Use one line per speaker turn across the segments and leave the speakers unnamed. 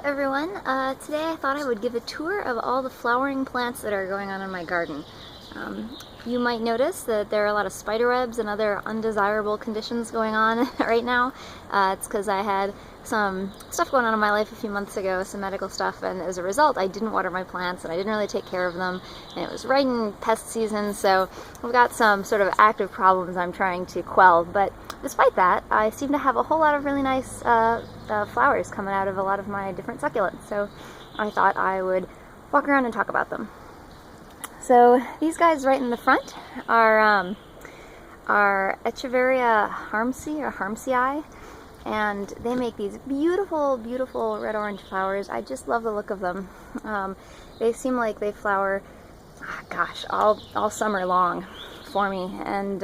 everyone. Today I thought I would give a tour of all the flowering plants that are going on in my garden. You might notice that there are a lot of spiderwebs and other undesirable conditions going on right now. It's because I had some stuff going on in my life a few months ago, some medical stuff, and as a result I didn't water my plants and I didn't really take care of them, and it was right in pest season, so I've got some sort of active problems I'm trying to quell. But despite that, I seem to have a whole lot of really nice flowers coming out of a lot of my different succulents, so I thought I would walk around and talk about them. So these guys right in the front are Echeveria harmsii or harmsii, and they make these beautiful, beautiful red-orange flowers. I just love the look of them. They seem like they flower, gosh, all summer long for me, and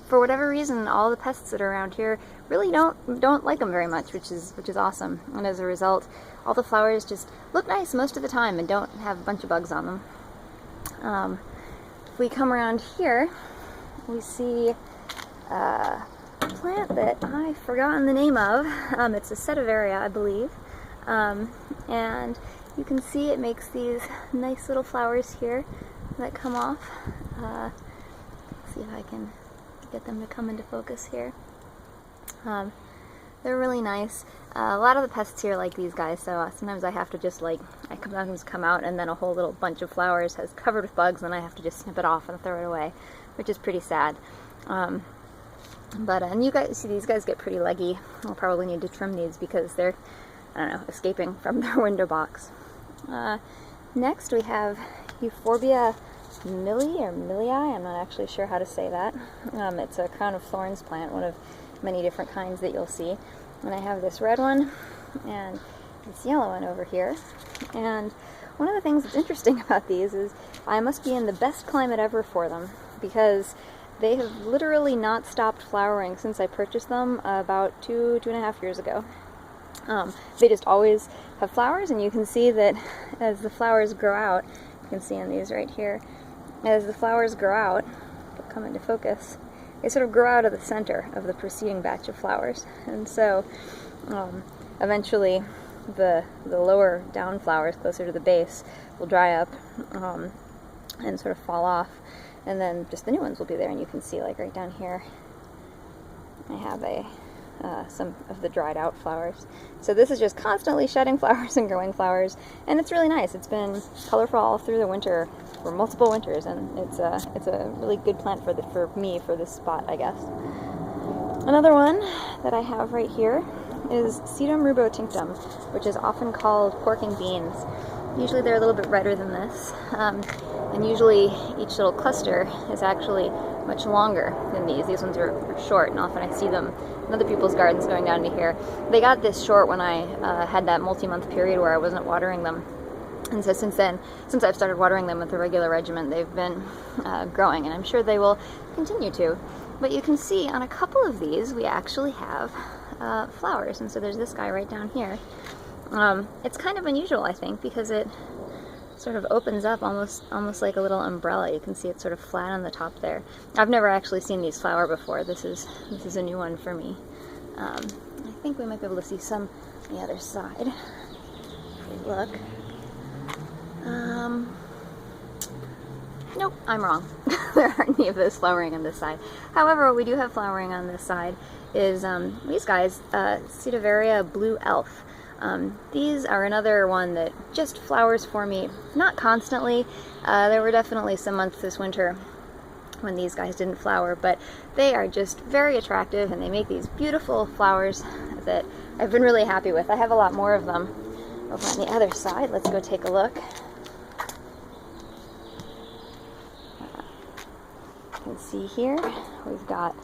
for whatever reason, all the pests that are around here really don't like them very much, which is awesome. And as a result, all the flowers just look nice most of the time and don't have a bunch of bugs on them. If we come around here, we see a plant that I've forgotten the name of. It's a sedeveria, I believe, and you can see it makes these nice little flowers here that come off. See if I can get them to come into focus here. They're really nice. A lot of the pests here like these guys, so sometimes I have to just sometimes come out and then a whole little bunch of flowers has covered with bugs and I have to just snip it off and throw it away, which is pretty sad. And you guys see these guys get pretty leggy. I'll probably need to trim these because they're, I don't know, escaping from their window box. Next we have Euphorbia milii or milii. I'm not actually sure how to say that. It's a crown of thorns plant, one of many different kinds that you'll see. And I have this red one and this yellow one over here. And one of the things that's interesting about these is I must be in the best climate ever for them, because they have literally not stopped flowering since I purchased them about two and a half years ago. They just always have flowers, and you can see that as the flowers grow out, you can see on these right here, as the flowers grow out, they'll come into focus, they sort of grow out of the center of the preceding batch of flowers. And so eventually the lower down flowers closer to the base will dry up and sort of fall off, and then just the new ones will be there. And you can see, like right down here, I have some of the dried out flowers. So this is just constantly shedding flowers and growing flowers, and it's really nice. It's been colorful all through the winter, for multiple winters, and it's a really good plant for this spot, I guess. Another one that I have right here is Sedum rubrotinctum, which is often called pork and beans. Usually they're a little bit redder than this, and usually each little cluster is actually much longer than these. These ones are short, and often I see them in other people's gardens going down to here. They got this short when I had that multi-month period where I wasn't watering them. And so since then, since I've started watering them with a regular regimen, they've been growing, and I'm sure they will continue to. But you can see on a couple of these, we actually have flowers. And so there's this guy right down here. It's kind of unusual, I think, because it sort of opens up almost like a little umbrella. You can see it's sort of flat on the top there. I've never actually seen these flower before. This is a new one for me. I think we might be able to see some on the other side. If we look. Nope, I'm wrong. There aren't any of those flowering on this side. However, what we do have flowering on this side is these guys, Sedeveria blue elf. These are another one that just flowers for me, not constantly. There were definitely some months this winter when these guys didn't flower, but they are just very attractive, and they make these beautiful flowers that I've been really happy with. I have a lot more of them over on the other side. Let's go take a look. You can see here we've got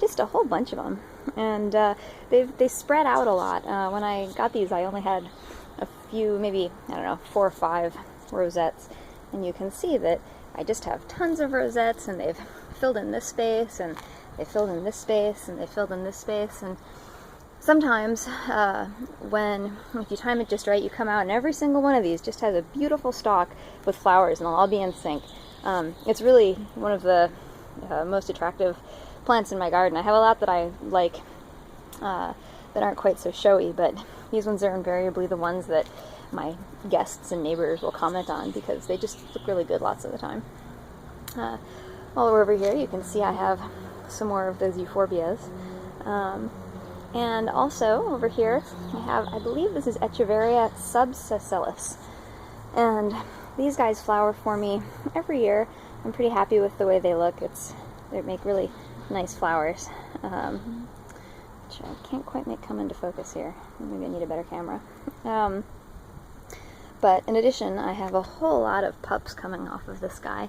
just a whole bunch of them, and they spread out a lot. When I got these, I only had a few, maybe, I don't know, 4 or 5 rosettes, and you can see that I just have tons of rosettes, and they've filled in this space, and they filled in this space, and they filled in this space. And sometimes if you time it just right, you come out and every single one of these just has a beautiful stalk with flowers, and they'll all be in sync. It's really one of the most attractive plants in my garden. I have a lot that I like that aren't quite so showy, but these ones are invariably the ones that my guests and neighbors will comment on because they just look really good lots of the time. While we're over here, you can see I have some more of those euphorbias. And also over here I have, I believe this is Echeveria subsessilis. And these guys flower for me every year. I'm pretty happy with the way they look. They make really nice flowers. Which I can't quite make come into focus here. Maybe I need a better camera. But in addition, I have a whole lot of pups coming off of this guy.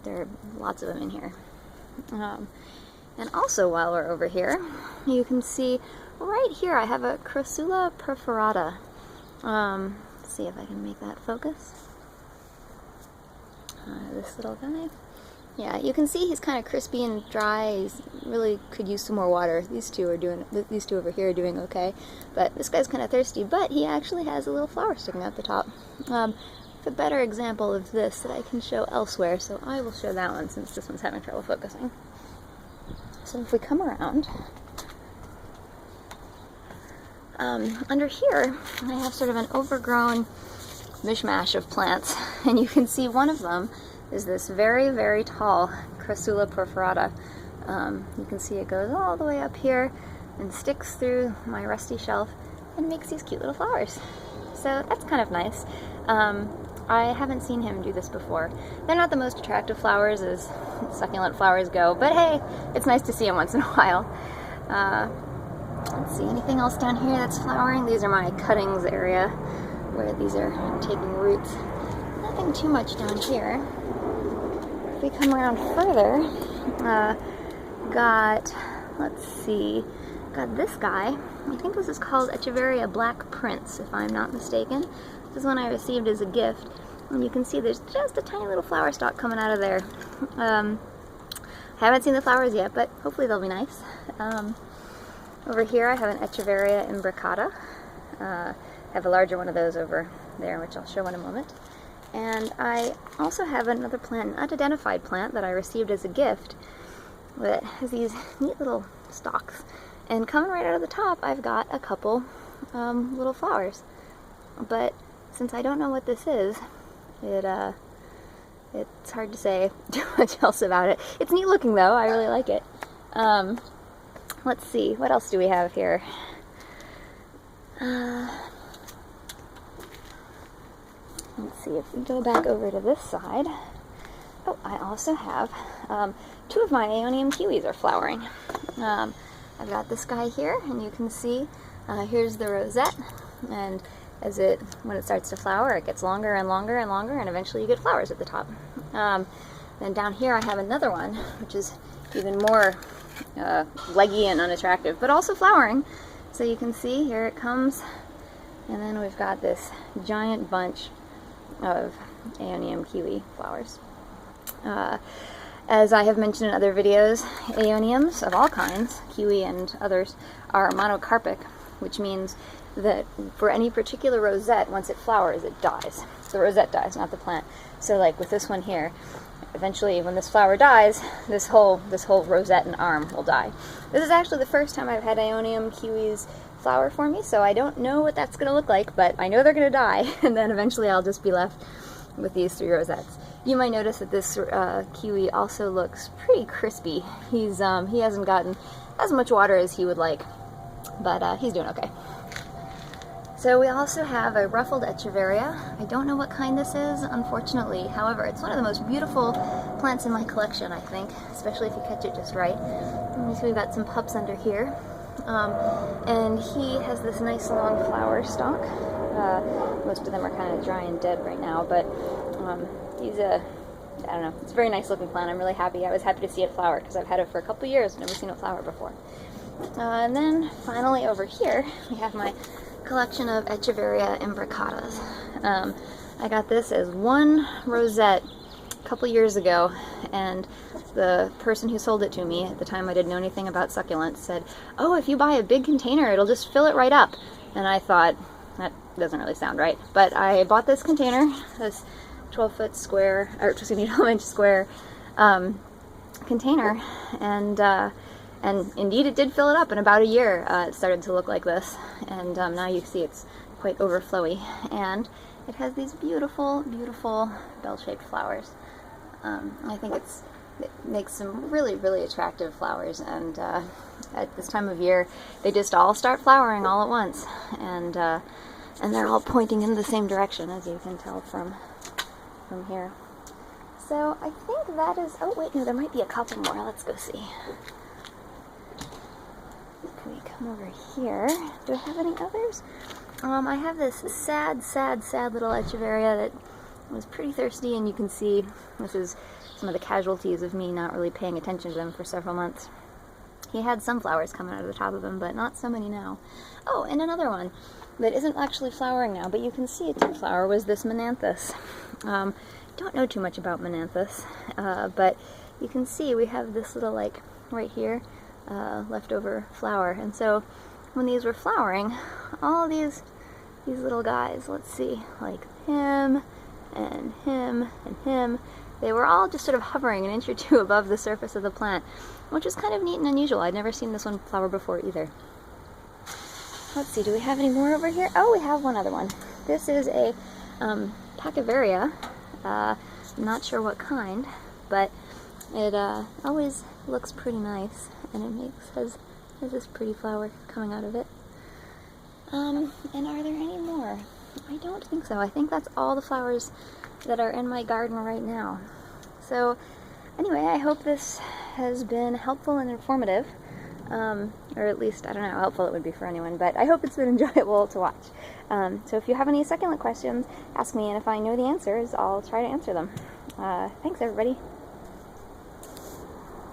There are lots of them in here. And also while we're over here, you can see right here I have a crassula perforata. Let's see if I can make that focus. This little guy. Yeah, you can see he's kind of crispy and dry. He's really could use some more water. These two over here are doing okay, but this guy's kind of thirsty. But he actually has a little flower sticking out the top. It's a better example of this that I can show elsewhere, so I will show that one since this one's having trouble focusing. So if we come around, under here I have sort of an overgrown mishmash of plants, and you can see one of them is this very, very tall crassula perforata. You can see it goes all the way up here and sticks through my rusty shelf and makes these cute little flowers. So that's kind of nice. I haven't seen him do this before. They're not the most attractive flowers as succulent flowers go, but hey, it's nice to see them once in a while. Let's see, anything else down here that's flowering? These are my cuttings area where these are taking roots. Nothing too much down here. If we come around further, let's see, got this guy. I think this is called Echeveria Black Prince, if I'm not mistaken. This is one I received as a gift, and you can see there's just a tiny little flower stalk coming out of there. I haven't seen the flowers yet, but hopefully they'll be nice. Over here I have an Echeveria imbricata. I have a larger one of those over there, which I'll show in a moment. And I also have another plant, an unidentified plant that I received as a gift that has these neat little stalks. And coming right out of the top, I've got a couple little flowers. But since I don't know what this is, it's hard to say too much else about it. It's neat looking though, I really like it. Let's see, what else do we have here? Let's see, if we go back over to this side. Oh, I also have two of my aeonium kiwis are flowering. I've got this guy here, and you can see here's the rosette, and when it starts to flower, it gets longer and longer and longer, and eventually you get flowers at the top. Then down here I have another one, which is even more leggy and unattractive, but also flowering. So you can see, here it comes, and then we've got this giant bunch of aeonium kiwi flowers. As I have mentioned in other videos, aeoniums of all kinds, kiwi and others, are monocarpic, which means that for any particular rosette, once it flowers, it dies. The rosette dies, not the plant. So like with this one here, eventually when this flower dies, this whole rosette and arm will die. This is actually the first time I've had aeonium kiwis flower for me, so I don't know what that's going to look like, but I know they're going to die, and then eventually I'll just be left with these three rosettes. You might notice that this kiwi also looks pretty crispy. He hasn't gotten as much water as he would like, but he's doing okay. So we also have a ruffled Echeveria. I don't know what kind this is, unfortunately. However, it's one of the most beautiful plants in my collection, I think, especially if you catch it just right. And so we've got some pups under here. And he has this nice long flower stalk. Most of them are kind of dry and dead right now, but he's I don't know, it's a very nice looking plant. I'm really happy. I was happy to see it flower because I've had it for a couple years, never seen it flower before. And then finally over here, we have my collection of Echeveria imbricatas. I got this as one rosette a couple years ago, and the person who sold it to me at the time I didn't know anything about succulents said, "Oh, if you buy a big container, it'll just fill it right up." And I thought, that doesn't really sound right. But I bought this container, this 12-foot square, or excuse me, 12-inch square container, and And indeed it did fill it up. In about a year it started to look like this, and now you see it's quite overflowy, and it has these beautiful, beautiful bell-shaped flowers. I think it makes some really, really attractive flowers, and at this time of year they just all start flowering all at once, and they're all pointing in the same direction, as you can tell from here. So I think that is, oh wait, no, there might be a couple more. Let's go see. Can we come over here? Do I have any others? I have this sad, sad, sad little Echeveria that was pretty thirsty, and you can see this is some of the casualties of me not really paying attention to them for several months. He had some flowers coming out of the top of him, but not so many now. Oh, and another one that isn't actually flowering now, but you can see it did flower, was this monanthes. Don't know too much about monanthes, but you can see we have this little, like, right here, leftover flower. And so when these were flowering, all these little guys, let's see, like him, and him, and him, they were all just sort of hovering an inch or two above the surface of the plant, which is kind of neat and unusual. I'd never seen this one flower before either. Let's see, do we have any more over here? Oh, we have one other one. This is a pachyveria. Not sure what kind, but it always looks pretty nice, and it has this pretty flower coming out of it. And are there any more? I don't think so. I think that's all the flowers that are in my garden right now. So anyway, I hope this has been helpful and informative, or at least, I don't know how helpful it would be for anyone, but I hope it's been enjoyable to watch. So if you have any succulent questions, ask me, and if I know the answers, I'll try to answer them. Thanks, everybody.